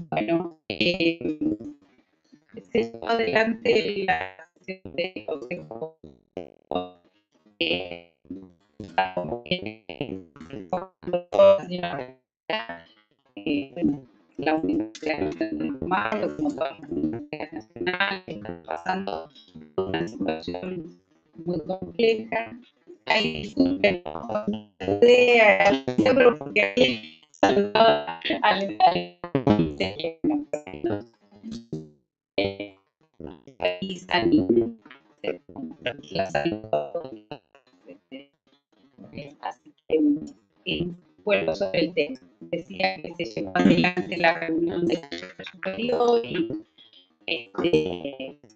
Bueno, se llevó adelante la sesión de consejo, eh, la Universidad Nacional de Mayo, como todas las universidades nacionales, están pasando por una situación muy compleja. Ahí disculpen idea, pero porque hay saludado al país, la salud. Así que vuelvo sobre el tema. Decía que se llevó adelante la reunión del Consejo Superior y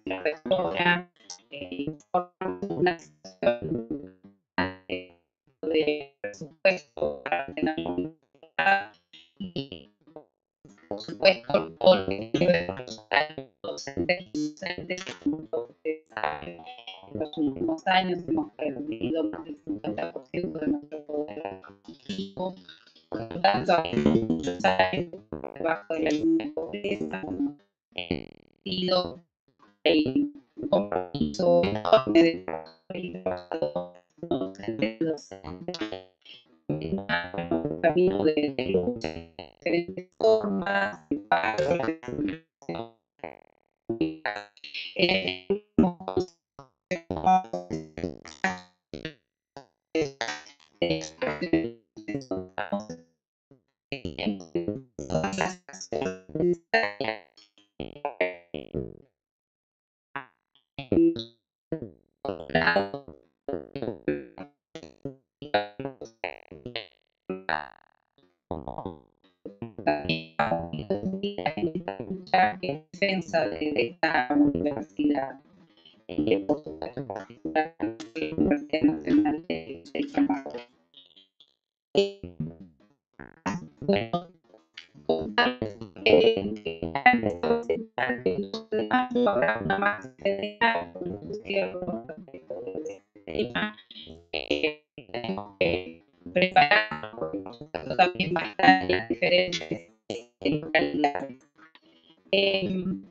la rectora informó una situación de presupuesto para la comunidad y, por supuesto, todo lo que tiene que ver con los docentes, como ustedes saben, en los últimos años hemos perdido más del 50% de nuestro poder adquisitivo. Por lo tanto, hay muchos años debajo de la línea de pobreza, pido el compromiso enorme de los un camino de lucha de diferentes formas, de paro, eh, en defensa de esta universidad, por supuesto, particular, la Universidad Nacional del Trabajo. Bueno, habrá una más federal con respecto de este tema. Tenemos que preparar, porque por supuesto también va a estar en las diferentes localidades.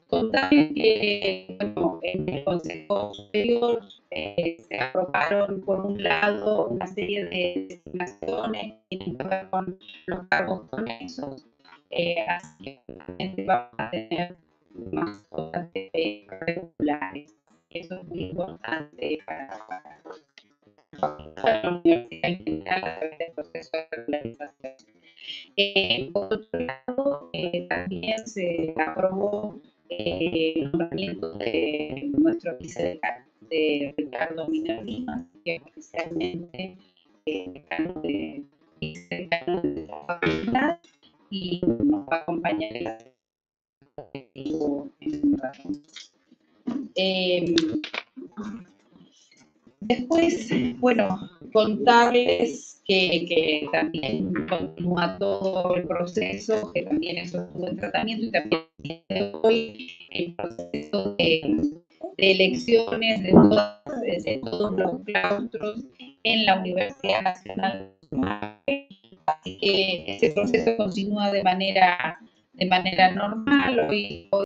Contarles que bueno, en el Consejo Superior se aprobaron por un lado una serie de estimaciones que tienen que ver con los cargos conexos, así que vamos a tener más cosas regulares. Eso es muy importante para la universidad en general a través del proceso de regularización. Por otro lado, también se aprobó el nombramiento de nuestro vicedecano, de Ricardo Minervino, que oficialmente decano de vicedecano de la facultad y nos va a acompañar en la en un rato. Después, bueno, contarles que también continúa todo el proceso, que también eso estuvo en tratamiento y también hoy el proceso de elecciones de todos los claustros en la Universidad Nacional. Así que ese proceso continúa de manera normal. Hoy